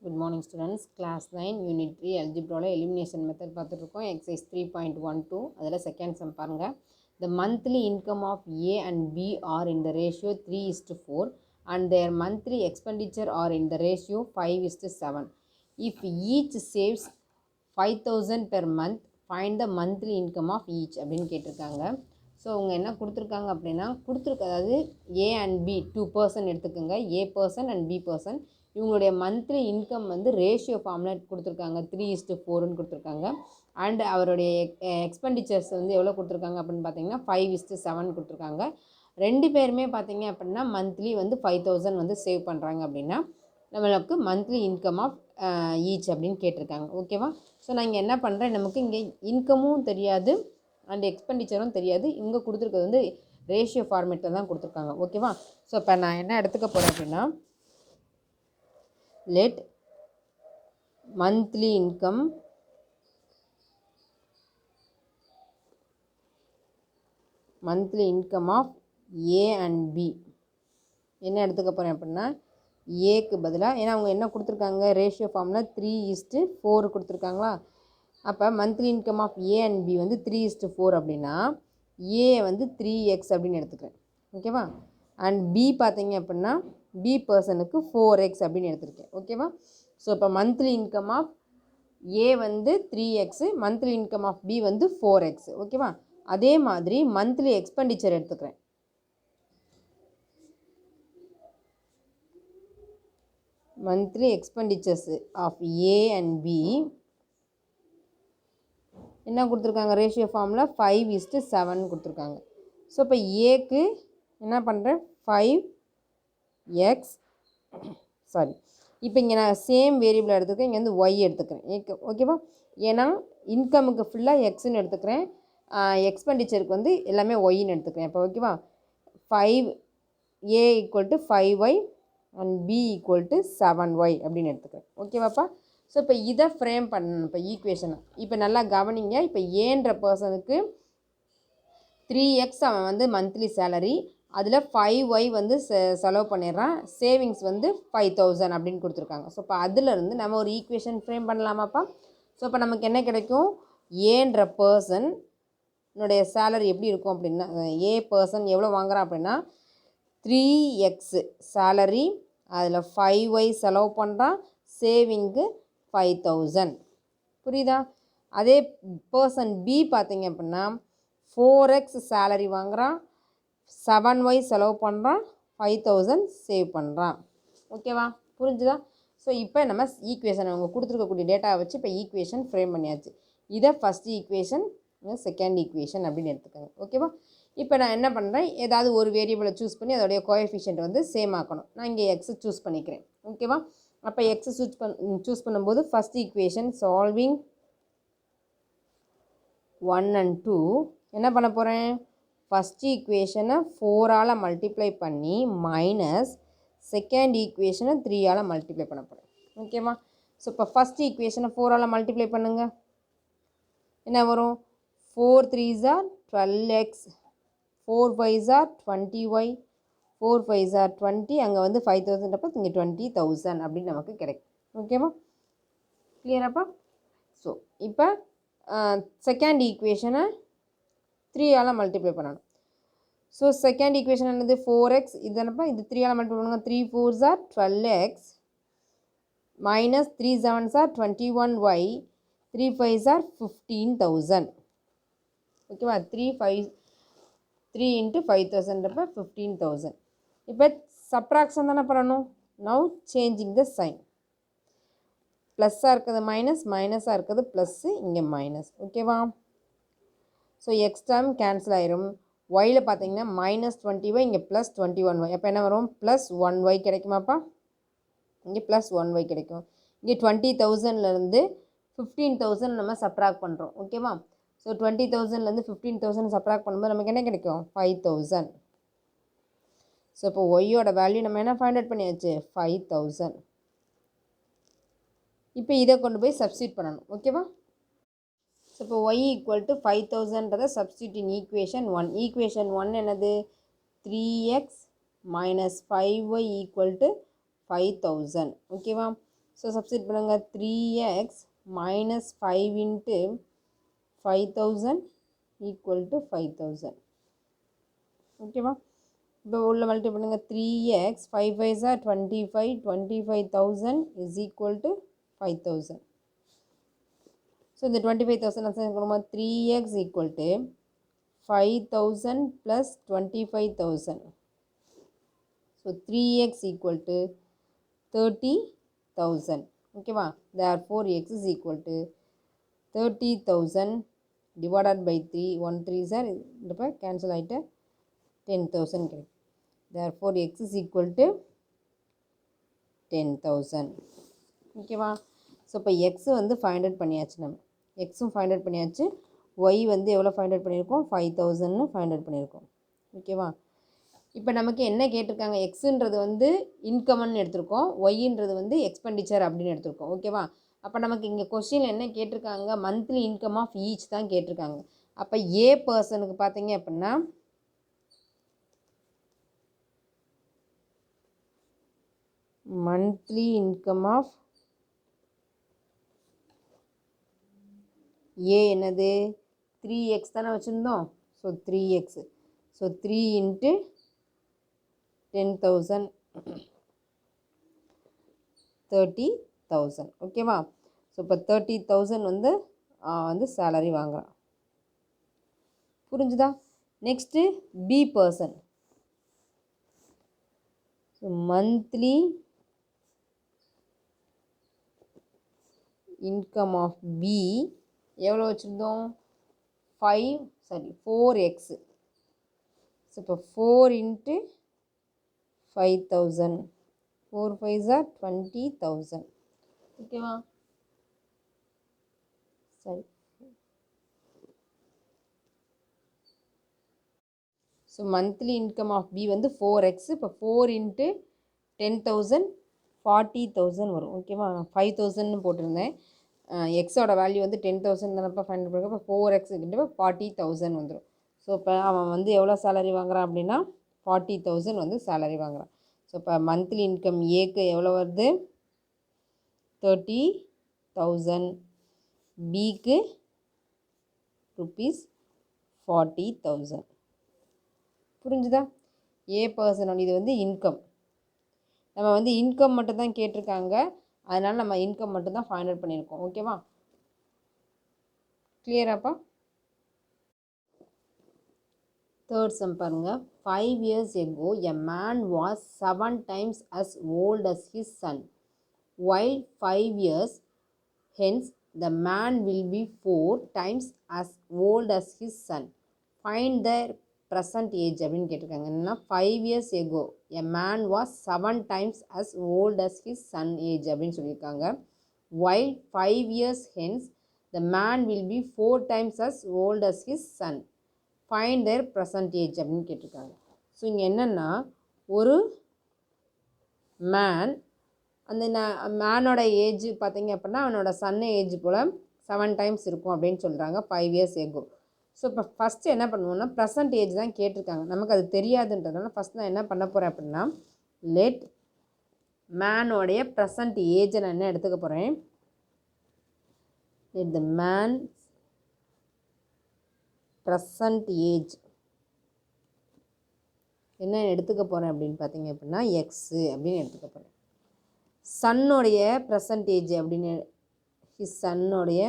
Good morning students. Class 9 Unit 3 Algebra elimination method பார்த்துட்ருக்கோம். Exercise 3.12 அதில் second sum பாருங்க. The monthly income of A and B are in the ratio 3:4 and their monthly expenditure are in the ratio 5:7. If each saves 5,000 per month, find the monthly income of each அப்படின்னு கேட்டிருக்காங்க. So அவங்க என்ன கொடுத்துருக்காங்க அப்படின்னா அதாவது ஏ and B 2 person எடுத்துக்கோங்க. ஏ person and B person இவங்களுடைய monthly income வந்து ரேஷியோ ஃபார்மில் கொடுத்துருக்காங்க. 3:4ன்னு கொடுத்துருக்காங்க. அண்ட் அவருடைய எக்ஸ்பெண்டிச்சர்ஸ் வந்து எவ்வளோ கொடுத்துருக்காங்க அப்படின்னு பார்த்தீங்கன்னா 5:7 கொடுத்துருக்காங்க. ரெண்டு பேருமே பார்த்தீங்க அப்படின்னா மந்த்லி வந்து 5,000 வந்து சேவ் பண்ணுறாங்க அப்படின்னா நம்மளுக்கு மந்த்லி இன்கம் ஆஃப் ஈச் அப்படின்னு கேட்டிருக்காங்க. ஓகேவா? ஸோ நான் இங்கே என்ன பண்ணுறேன், நமக்கு இங்கே இன்கமும் தெரியாது அண்ட் எக்ஸ்பெண்டிச்சரும் தெரியாது. இங்கே கொடுத்துருக்கிறது வந்து ரேஷியோ ஃபார்மேட்டில் தான் கொடுத்துருக்காங்க. ஓகேவா? ஸோ இப்போ நான் என்ன எடுத்துக்க போகிறேன் அப்படின்னா, let monthly income of A and B என்ன எடுத்துக்க போகிறேன் அப்படின்னா, ஏக்கு பதிலாக, ஏன்னா அவங்க என்ன கொடுத்துருக்காங்க ரேஷியோ ஃபார்மில் 3:4 கொடுத்துருக்காங்களா. அப்போ monthly income of A and B வந்து 3:4 அப்படின்னா ஏ வந்து 3x அப்படின்னு எடுத்துக்கிறேன். ஓகேவா? அண்ட் பி பார்த்தீங்க அப்படின்னா பி பர்சனுக்கு 4x அப்படின்னு எடுத்துருக்கேன். ஓகேவா? ஸோ இப்போ மந்த்லி இன்கம் ஆஃப் ஏ வந்து 3x, monthly income of B வந்து 4x. ஓகேவா? அதே மாதிரி மந்த்லி எக்ஸ்பெண்டிச்சர் எடுத்துக்கிறேன். Monthly expenditures of A and B என்ன கொடுத்துருக்காங்க ரேஷியோ ஃபார்மில் 5:7 கொடுத்துருக்காங்க. ஸோ இப்போ ஏக்கு என்ன பண்ணுறேன் 5x, சாரி, இப்போ இங்கே நான் சேம் வேரியபிள் எடுத்துக்கிறேன். இங்கே வந்து ஒய் எடுத்துக்கிறேன். ஓகேவா? ஏன்னா இன்கமுக்கு ஃபுல்லாக எக்ஸ்ன்னு எடுத்துக்கிறேன், எக்ஸ்பெண்டிச்சருக்கு வந்து எல்லாமே ஒய்ன்னு எடுத்துக்கிறேன். இப்போ ஓகேவா? 5a = 5y and b = 7y அப்படின்னு எடுத்துக்கிறேன். ஓகேவாப்பா? ஸோ இப்போ இதை ஃப்ரேம் பண்ணணும். இப்போ ஈக்குவேஷனை இப்போ நல்லா கவனிங்க. இப்போ ஏன்ற பர்சனுக்கு 3x அவன் வந்து மந்த்லி சேலரி, அதில் 5y வந்து செலவு பண்ணிடுறான், சேவிங்ஸ் வந்து 5,000 அப்படின்னு கொடுத்துருக்காங்க. ஸோ இப்போ அதிலிருந்து நம்ம ஒரு ஈக்குவேஷன் ஃப்ரேம் பண்ணலாமாப்பா? ஸோ இப்போ நமக்கு என்ன கிடைக்கும், ஏன்ற பர்சனுடைய சேலரி எப்படி இருக்கும் அப்படின்னா, ஏ பர்சன் எவ்வளோ வாங்குறான் அப்படின்னா 3x சேலரி, அதில் 5y செலவு பண்ணுறான், சேவிங்கு 5,000. புரியுதா? அதே பர்சன் பி பார்த்தீங்க அப்படின்னா 4x சேலரி வாங்குகிறான், 7y செலவு பண்ணுறான், 5,000 சேவ் பண்ணுறான். ஓகேவா? புரிஞ்சுதா? ஸோ இப்போ நம்ம ஈக்குவேஷன் அவங்க கொடுத்துருக்கக்கூடிய டேட்டாவை வச்சு இப்போ ஈக்குவேஷன் ஃப்ரேம் பண்ணியாச்சு. இதை ஃபஸ்ட் ஈக்குவேஷன், செகண்ட் ஈக்குவேஷன் அப்படின்னு எடுத்துக்கோங்க. ஓகேவா? இப்போ நான் என்ன பண்ணுறேன், ஏதாவது ஒரு வேரியபிளை சூஸ் பண்ணி அதோடைய கோஎஃபிஷியன்ட் வந்து சேம் ஆக்கணும். நான் இங்கே எக்ஸ் சூஸ் பண்ணிக்கிறேன். ஓகேவா? அப்போ எக்ஸ் சூஸ் பண்ணும்போது ஃபஸ்ட் ஈக்குவேஷன் சால்விங் 1 and 2 என்ன பண்ண போகிறேன், ஃபஸ்ட் ஈக்குவேஷனை 4ஆல் மல்டிப்ளை பண்ணி மைனஸ் செகண்ட் ஈக்குவேஷனை 3ஆல் மல்டிப்ளை பண்ண போகிறேன். ஓகேவா? ஸோ இப்போ ஃபஸ்ட் ஈக்குவேஷனை 4ஆல் மல்டிப்ளை பண்ணுங்கள். என்ன வரும், 4 3s are 12x, 4 5s are 20y, 4 5s are 20, அங்கே வந்து 5,000 அப்போ இங்கே 20,000 அப்படின்னு நமக்கு கிடைக்கும். ஓகேவா? கிளியராப்பா? ஸோ இப்போ செகண்ட் ஈக்குவேஷனை 3ஆல் மல்டிப்ளை பண்ணணும். ஸோ செகண்ட் ஈக்குவேஷன் என்னது 4x, இதுதானப்பா, இது 3ஆல் மல்டிப்ளை பண்ணுங்க. 3 4s are 12x minus 3 7s are 21y, 3 5s are 15,000. ஓகேவா? 3 × 5,000 அப்போ 15,000. இப்போ சப்ராக்ஷன் தானே பண்ணணும். நவ் சேஞ்சிங் த சைன், ப்ளஸ்ஸாக இருக்கிறது மைனஸ், மைனஸாக இருக்கிறது ப்ளஸ்ஸு, இங்கே மைனஸ். ஓகேவா? ஸோ எக்ஸ் டேர்ம் கேன்சல் ஆயிரும். ஒயில் பார்த்தீங்கன்னா -20y, இங்கே +21y. அப்போ என்ன வரும், +1y கிடைக்குமாப்பா? இங்கே +1y கிடைக்கும். இங்கே 20,000லேருந்து 15,000 நம்ம சப்ராக்ட் பண்ணுறோம். ஓகேவா? ஸோ 20,000லேருந்து 15,000 சப்ராக்ட் பண்ணும்போது நமக்கு என்ன கிடைக்கும், 5,000. ஸோ இப்போ ஒய்யோட வேல்யூ நம்ம என்ன ஃபைண்ட் அவுட் பண்ணியாச்சு, 5,000. இப்போ இதை கொண்டு போய் சப்ஸ்டியூட் பண்ணணும். ஓகேவா? ஸோ இப்போ y = 5,000ன்றதை சப்ஸ்டியூட் இன் ஈக்குவேஷன் 1. ஈக்குவேஷன் 1 என்னது, 3x - 5y = 5,000. ஓகேவா? ஸோ சப்ஸ்டிட் பண்ணுங்கள் 3x minus 5 into 5000 equal to 5000. ஓகேவா? இப்போ உள்ள மல்டி பண்ணுங்கள் 3x 5 5s are 25 25,000 is equal to 5000. So இந்த 25,000 கொடுமா 3x equal to 5,000 plus 25,000. So 3x equal to 30,000. ஓகேவா? therefore x is equal to 30,000 divided by 3 1 3s are இப்போ cancel ஆகிட்டு 10,000 கிடைக்கும். therefore x is equal to 10,000. ஓகேவா? So இப்போ x வந்து find out பண்ணியாச்சு, நம்ம எக்ஸும் ஃபைண்ட் அவுட் பண்ணியாச்சு, ஒய் வந்து எவ்வளோ ஃபைண்ட் அவுட் பண்ணியிருக்கோம் 5,000 ஃபைண்ட் அவுட் பண்ணியிருக்கோம். ஓகேவா? இப்போ நமக்கு என்ன கேட்டிருக்காங்க, எக்ஸுன்றது வந்து இன்கம்னு எடுத்திருக்கோம், ஒய்ன்றது வந்து எக்ஸ்பெண்டிச்சர் அப்படின்னு எடுத்திருக்கோம். ஓகேவா? அப்போ நமக்கு இங்கே கொஸ்டின் என்ன கேட்டிருக்காங்க, மந்த்லி இன்கம் ஆஃப் ஈச் தான் கேட்டிருக்காங்க. அப்போ ஏ பர்சனுக்கு பார்த்தீங்க அப்படின்னா monthly income of A என்னது 3x தானே வச்சுருந்தோம். So 3x, so 3 into 10,000 30,000. ஓகேவா? ஸோ இப்போ 30,000 வந்து சேலரி வாங்குகிறான். புரிஞ்சுதா? Next B person. So monthly income of B எவ்வளோ வச்சுருந்தோம் 4x. ஸோ இப்போ 4 into 5,000 4 5s are 20,000. ஓகேவா? சரி. So monthly income of B வந்து 4x. இப்போ 4 into 10,000 40,000 வரும். ஓகேவா? 5,000 போட்டிருந்தேன். எக்ஸோட வேல்யூ வந்து 10,000 தானப்போ ஃபைண்ட் பண்ணுறப்ப இப்போ 4x கிட்ட 40,000 வந்துடும். ஸோ இப்போ அவன் வந்து எவ்வளோ சேலரி வாங்குறான் அப்படின்னா 40,000 வந்து சேலரி வாங்குறான். ஸோ இப்போ மந்த்லி இன்கம் ஏக்கு எவ்வளோ வருது 30,000, பிக்கு ₹40,000. புரிஞ்சுதா? ஏ பர்சனோட இது வந்து இன்கம். நம்ம வந்து இன்கம் மட்டும் தான் கேட்டிருக்காங்க, அதனால் நம்ம இன்கம் மட்டும் தான் ஃபைண்ட் அவுட் பண்ணியிருக்கோம். ஓகேவா? கிளியராப்பா? தேர்ட் சம் பாருங்க. 5 years ago a man was 7 times as old as his son, while 5 years hence the man will be 4 times as old as his son. Find the present age அப்படின்னு கேட்டிருக்காங்க. என்னன்னா 5 years ago a man was 7 times as old as his son age அப்படின்னு சொல்லியிருக்காங்க. While 5 years hence the man will be 4 times as old as his son. Find their present age அப்படின்னு கேட்டிருக்காங்க. So இங்கே என்னென்னா ஒரு மேன், அந்த மேனோட age பார்த்தீங்க அப்படின்னா அவனோட சன்ன ஏஜ் போல் 7 டைம்ஸ் இருக்கும் அப்படின்னு சொல்கிறாங்க 5 years ago. ஸோ இப்போ ஃபஸ்ட்டு என்ன பண்ணுவோம்னா ப்ரெசன்ட் ஏஜ் தான் கேட்டிருக்காங்க, நமக்கு அது தெரியாதுன்றதுனால ஃபஸ்ட் நான் என்ன பண்ண போகிறேன் அப்படின்னா லெட் மேனோடைய ப்ரெசன்ட் ஏஜை நான் என்ன எடுத்துக்க போகிறேன், let the man present age என்ன எடுத்துக்க போகிறேன் அப்படின்னு பார்த்தீங்க அப்படின்னா எக்ஸு அப்படின்னு எடுத்துக்க போகிறேன். சன்னோடைய ப்ரெசன்டேஜ் அப்படின்னு ஹிஸ் சன்னோடைய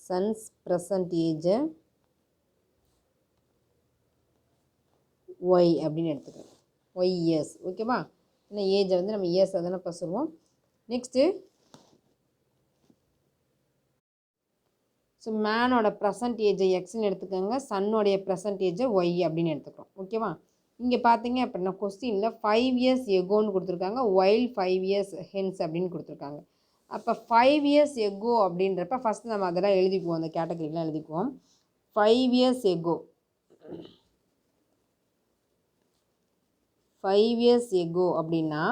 சன்ஸ் ப்ரெசன்டேஜை ஒய் அப்படின்னு எடுத்துக்கிறேன். Y years. ஓகேவா? ஏன்னா ஏஜை வந்து நம்ம இயர்ஸ் தானே இப்போ சொல்லுவோம். நெக்ஸ்ட்டு ஸோ மேனோட ப்ரெசன்டேஜை எக்ஸ்ன்னு எடுத்துக்கோங்க, சன்னோடைய ப்ரெசன்டேஜை ஒய் அப்படின்னு எடுத்துக்கிறோம். ஓகேவா? இங்கே பார்த்தீங்க அப்படின்னா கொஸ்டினில் 5 years எகோன்னு கொடுத்துருக்காங்க, ஒயில் 5 years ஹென்ஸ் அப்படின்னு கொடுத்துருக்காங்க. அப்போ 5 years எகோ அப்படின்றப்ப ஃபஸ்ட்டு நம்ம அதெல்லாம் எழுதிக்குவோம், அந்த கேட்டகரிலாம் எழுதிக்குவோம். 5 years எகோ 5 years எகோ அப்படின்னா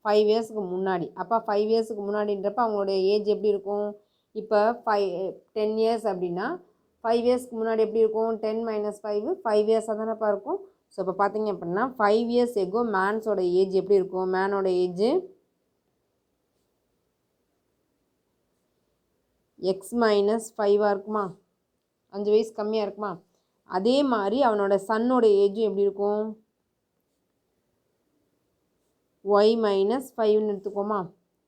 5 yearsக்கு முன்னாடி. அப்போ 5 yearsக்கு முன்னாடின்றப்ப அவங்களுடைய ஏஜ் எப்படி இருக்கும், இப்போ 10 years அப்படின்னா 5 yearsக்கு முன்னாடி எப்படி இருக்கும், 10 - 5 5 years தானேப்பா இருக்கும். ஸோ இப்போ பார்த்தீங்க அப்படின்னா 5 years எகோ மேன்ஸோட ஏஜ் எப்படி இருக்கும், மேனோட ஏஜ் எக்ஸ் மைனஸ் 5 இருக்குமா, 5 வயசு கம்மியாக இருக்குமா. அதே மாதிரி அவனோட சன்னோட ஏஜும் எப்படி இருக்கும், ஒய் மைனஸ் 5ன்னு எடுத்துக்கோமா.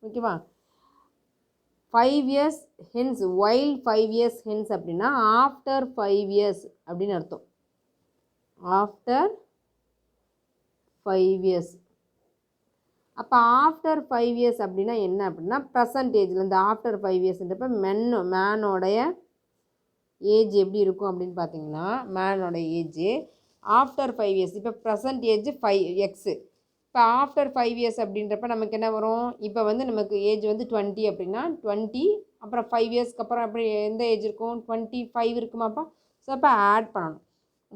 ஓகேவா. 5 years hence, while 5 years hence அப்படின்னா ஆஃப்டர் 5 years அப்படின்னு அர்த்தம். After 5 years. அப்போ ஆஃப்டர் 5 years அப்படின்னா என்ன அப்படின்னா ப்ரெசன்டேஜில் இந்த ஆஃப்டர் 5 இயர்ஸ்ன்றப்ப மேனோடைய ஏஜ் எப்படி இருக்கும் அப்படின்னு பார்த்தீங்கன்னா மேனோட ஏஜ் ஆஃப்டர் 5 years. இப்போ ப்ரெசன்ட் ஏஜ் 5x. இப்போ ஆஃப்டர் 5 years அப்படின்றப்ப நமக்கு என்ன வரும், இப்போ வந்து நமக்கு ஏஜ் வந்து 20 அப்படின்னா 20 அப்புறம் 5 இயர்ஸ்க்கு அப்புறம் அப்படி எந்த ஏஜ் இருக்கும், 25 இருக்குமாப்பா. ஸோ அப்போ ஆட் பண்ணணும்.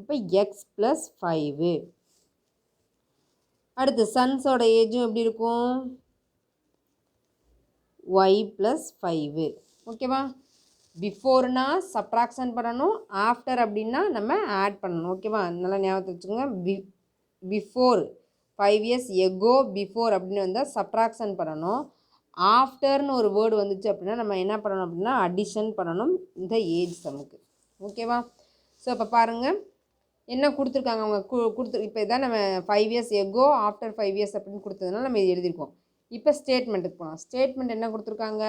இப்போ எக்ஸ் ப்ளஸ் 5. அடுத்து சன்ஸோட ஏஜும் எப்படி இருக்கும், ஒய் ப்ளஸ் 5. ஓகேவா. பிஃபோர்னா சப்ராக்ஷன் பண்ணணும், ஆஃப்டர் அப்படின்னா நம்ம ஆட் பண்ணணும். ஓகேவா. நல்லா ஞாபகத்தில் வச்சுக்கோங்க. பிஃபோர் 5 years எகோ பிஃபோர் அப்படின்னு வந்தால் சப்ராக்ஷன் பண்ணணும். ஆஃப்டர்னு ஒரு வேர்டு வந்துச்சு அப்படின்னா நம்ம என்ன பண்ணணும் அப்படின்னா அடிஷன் பண்ணணும் இந்த ஏஜ் சம்முக்கு. ஓகேவா. ஸோ இப்போ பாருங்கள் என்ன கொடுத்துருக்காங்க அவங்க இப்போ இதான் நம்ம 5 years எகோ ஆஃப்டர் 5 years அப்படின்னு கொடுத்ததுனால நம்ம இது எழுதியிருக்கோம். இப்போ ஸ்டேட்மெண்ட்டுக்கு போகலாம். ஸ்டேட்மெண்ட் என்ன கொடுத்துருக்காங்க,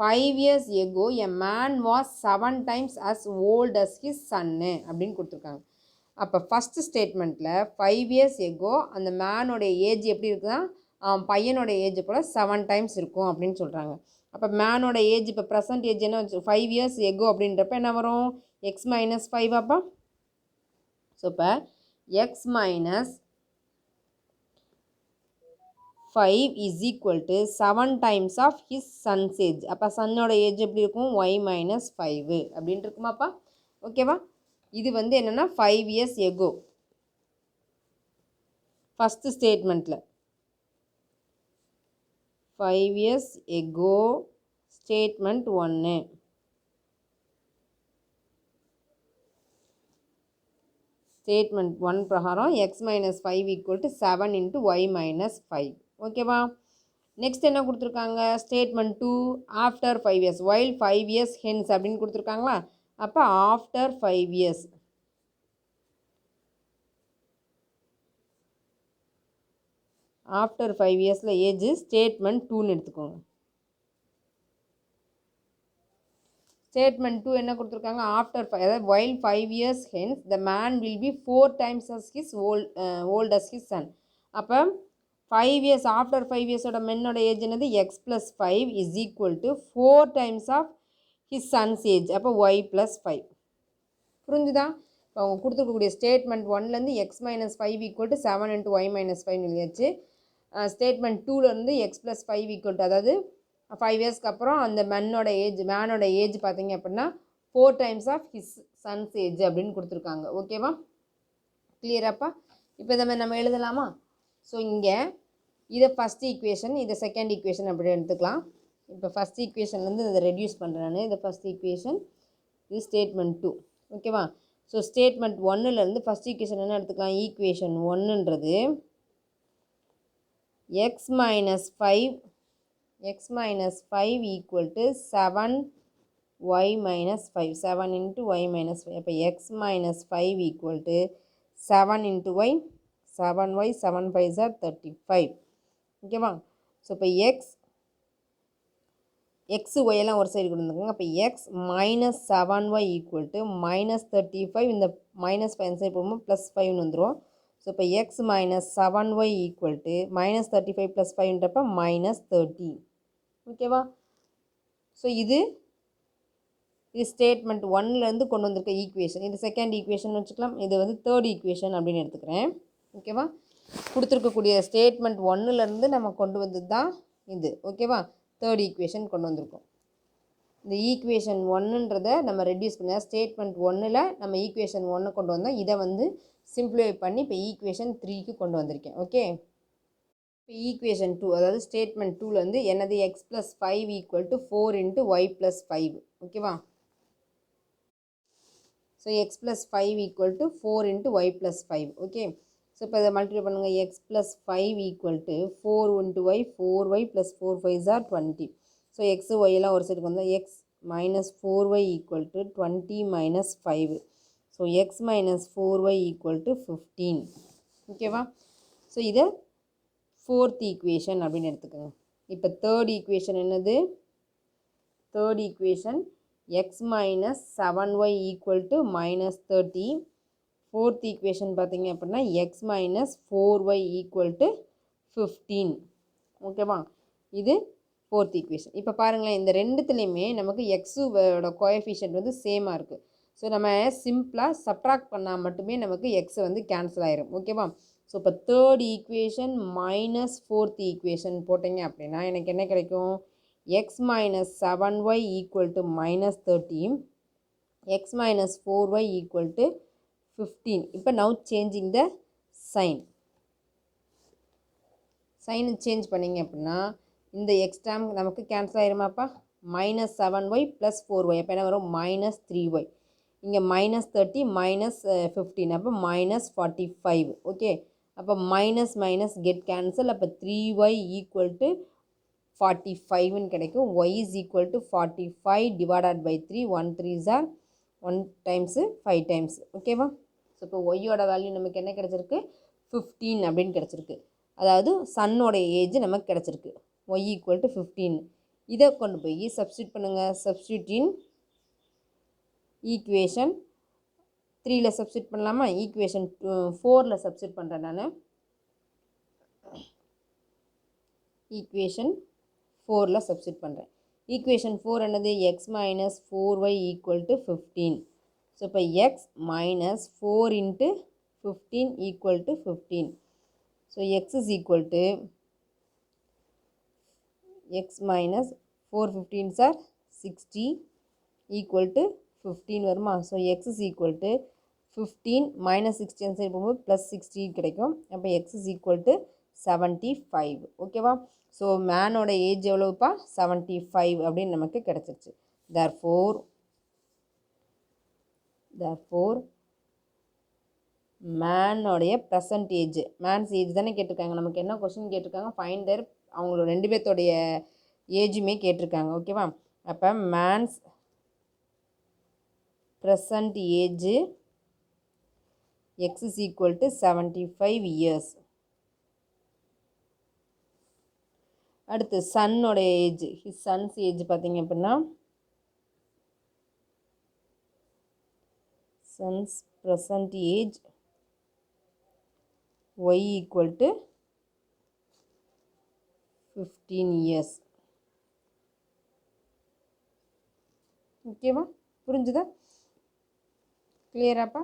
5 years echo a man was 7 times as old as his son அப்படின்னு கொடுத்துருக்காங்க. அப்போ ஃபஸ்ட்டு ஸ்டேட்மெண்ட்டில் 5 years எகோ அந்த மேனோடைய ஏஜ் எப்படி இருக்குன்னா அவன் பையனோட ஏஜ் போல் 7 times இருக்கும் அப்படின்னு சொல்கிறாங்க. அப்போ மேனோட ஏஜ் இப்போ ப்ரெசன்ட் ஏஜ் என்ன 5 years எகோ அப்படின்றப்ப என்ன வரும், எக்ஸ் மைனஸ் 5 அப்போ. ஸோ இப்போ x minus 5 is equal to 7 times of his son's age. அப்போ சன்னோட ஏஜ் எப்படி இருக்கும், ஒய் மைனஸ் 5 அப்படின்ட்டு இருக்குமாப்பா. ஓகேவா. இது வந்து என்னென்னா 5 years எகோ ஃபஸ்ட்டு ஸ்டேட்மெண்ட்டில் 5 years எகோ ஸ்டேட்மெண்ட் 1. ஸ்டேட்மெண்ட் 1 பிரகாரம் x minus 5 equal to 7 into y minus 5. ஓகேவா. நெக்ஸ்ட் என்ன கொடுத்துருக்காங்க, statement 2 after 5 years while 5 years hence அப்படின்னு கொடுத்துருக்காங்களா. அப்போ ஆஃப்டர் 5 years ஆஃப்டர் 5 இயர்ஸில் ஏஜ் ஸ்டேட்மெண்ட் 2ன்னு எடுத்துக்கோங்க. ஸ்டேட்மெண்ட் 2 என்ன கொடுத்துருக்காங்க, ஆஃப்டர் அதாவது while 5 years hence the man will be 4 times as his old as his son. அப்போ 5 years ஆஃப்டர் 5 இயர்ஸோட மென்னோட ஏஜ் என்னது x plus 5 is equal to 4 times of his son's age. அப்போ y plus 5. புரிஞ்சுதா. இப்போ அவங்க கொடுத்துருக்கக்கூடிய ஸ்டேட்மெண்ட் 1லேருந்து x minus 5 equal to 7 into y minus 5 எழுதியாச்சு. ஸ்டேட்மெண்ட் 2லேருந்து எக்ஸ் ப்ளஸ் 5 ஈக்குவல் டு அதாவது 5 இயர்ஸ்க்கு அப்புறம் அந்த மேனோட ஏஜ் பார்த்தீங்க அப்படின்னா 4 times of his son's age அப்படின்னு கொடுத்துருக்காங்க. ஓகேவா. கிளியராப்பா. இப்போ இதை நம்ம எழுதலாமா. ஸோ இங்கே இதை ஃபஸ்ட் ஈக்குவேஷன் இதை செகண்ட் ஈக்குவேஷன் அப்படி எடுத்துக்கலாம். இப்போ ஃபஸ்ட் ஈக்குவேஷன்லேருந்து இதை ரெடியூஸ் பண்ணுறேன் நான். இதை ஃபஸ்ட் ஈக்குவேஷன், இது ஸ்டேட்மெண்ட் 2. ஓகேவா. ஸோ ஸ்டேட்மெண்ட் 1லேருந்து ஃபஸ்ட் ஈக்குவேஷன் என்ன எடுத்துக்கலாம், ஈக்குவேஷன் 1ன்றது x minus 5 equal to 7 y minus 5. 7 into y minus 5. அப்போ x minus 5 equal to 7 into y. 7y 7 5s are 35. ஓகேவா. ஸோ இப்போ எக்ஸ் ஒய் எல்லாம் ஒரு சைடு கொண்டு வந்துருக்காங்க. அப்போ x minus 7y equal to minus 35. இந்த மைனஸ் 5 சைடு போகும்போது ப்ளஸ் 5ன்னு வந்துடும். ஸோ இப்போ x minus 7y equal to minus 35 plus 5ன்றப்ப மைனஸ் 30. ஓகேவா. ஸோ இது ஸ்டேட்மெண்ட் 1லேருந்து கொண்டு வந்திருக்க ஈக்குவேஷன். இது செகண்ட் ஈக்குவேஷன் வச்சுக்கலாம். இது வந்து தேர்ட் ஈக்குவேஷன் அப்படின்னு எடுத்துக்கிறேன். ஓகேவா. கொடுத்துருக்கக்கூடிய ஸ்டேட்மெண்ட் 1லேருந்து நம்ம கொண்டு வந்தது தான் இது. ஓகேவா. தேர்ட் ஈக்குவேஷன் கொண்டு வந்திருக்கோம். இந்த ஈக்குவேஷன் 1ன்றதை நம்ம ரெடியூஸ் பண்ண ஸ்டேட்மெண்ட் 1ல் நம்ம ஈக்குவேஷன் 1 கொண்டு வந்தோம். இதை வந்து சிம்பிளிஃபை பண்ணி இப்போ ஈக்குவேஷன் 3க்கு கொண்டு வந்திருக்கேன். ஓகே. இப்போ ஈக்குவேஷன் 2 அதாவது ஸ்டேட்மெண்ட் 2ல் வந்து என்னது x plus 5 equal to 4 into y plus 5. ஓகேவா. So x plus 5 equal to 4 into y plus 5. Okay. So இப்போ இதை மல்டிப்ளை பண்ணுங்கள். X plus 5 equal to 4 into y 4y plus 4 5s are 20. ஸோ எக்ஸு ஒய்யெல்லாம் ஒரு சைடுக்கு வந்தால் x minus 4y equal to 20 minus 5. So x minus 4y equal to 15. ஓகேவா? So இதை ஃபோர்த் ஈக்குவேஷன் அப்படின்னு எடுத்துக்கோங்க. இப்போ தேர்ட் ஈக்குவேஷன் என்னது? Third equation X minus 7y equal to minus 30. Fourth equation பார்த்தீங்க அப்படின்னா X minus 4y equal to 15. ஓகேவா? இது ஃபோர்த் ஈக்குவேஷன். இப்போ பாருங்களேன், இந்த ரெண்டுத்துலேயுமே நமக்கு எக்ஸோட கோஎஃபிஷியன்ட் வந்து சேமாக இருக்குது. ஸோ நம்ம சிம்பிளாக சப்ட்ராக்ட் பண்ணால் மட்டுமே நமக்கு எக்ஸ் வந்து கேன்சல் ஆயிரும். ஓகேவா? ஸோ இப்போ third equation minus fourth equation போட்டிங்க அப்படின்னா எனக்கு என்ன கிடைக்கும்? X minus 7y equal to minus 30, x minus 4y equal to 15. இப்போ நவ் சேஞ்சிங் த சைன். சைனை சேஞ்ச் பண்ணிங்க அப்படின்னா இந்த எக்ஸ் டேர்ம் நமக்கு கேன்சல் ஆயிருமாப்பா? மைனஸ் 7y ப்ளஸ் 4y அப்போ என்ன வரும்? Minus 3y. இங்கே மைனஸ் 30 மைனஸ் 15 அப்போ மைனஸ் 45. ஓகே, அப்போ மைனஸ் மைனஸ் கெட் கேன்சல். அப்போ 3y ஈக்குவல் டு 45ன்னு கிடைக்கும். y is equal to 45 divided by 3. 1 3s are 1 times 5 times. ஓகேவா? ஸோ இப்போ ஒய்யோட வேல்யூ நமக்கு என்ன கிடச்சிருக்கு? 15 அப்படின்னு கிடச்சிருக்கு. அதாவது சன்னோட ஏஜ் நமக்கு கிடச்சிருக்கு. y equal to 15. இதை கொண்டு போய் சப்ஸ்டியூட் பண்ணுங்கள். சப்ஸ்டியூட் இன் ஈக்குவேஷன் 3ல் சப்ஸ்டியூட் பண்ணலாமா? ஈக்குவேஷன் 4ல் சப்ஸ்டியூட் பண்ணுறேன் நான். ஈக்குவேஷன் 4ல் சப்ஸ்டியூட் பண்ணுறேன். ஈக்குவேஷன் 4 என்னது? X minus 4y equal to 15. So இப்போ x minus 4 into 15 equal to 15. So x is equal to x minus 4 15s are 60 equal to 15 வருமா? So x is equal to 15 minus 60 side போகும்போது plus 60 கிடைக்கும். அப்போ X is equal to 75. ஓகேவா? So மேனோட age எவ்வளோப்பா? 75 அப்படின்னு நமக்கு கிடச்சிருச்சு. therefore மேனோடைய present age, man's age தானே கேட்டிருக்காங்க. நமக்கு என்ன கொஸ்டின் கேட்டிருக்காங்க? ஃபைண்ட் தேர் அவங்களோட 2 பேர்த்தோடைய ஏஜுமே கேட்டிருக்காங்க. ஓகேவா? அப்போ man's present age x is equal to 75 years. அடுத்து சன்னோட ஏஜ், ஹிஸ் சன்ஸ் ஏஜ் பார்த்தீங்க அப்படின்னா son's present age y equal to 15 years. ஓகேவா? புரிஞ்சுதா? கிளியராப்பா?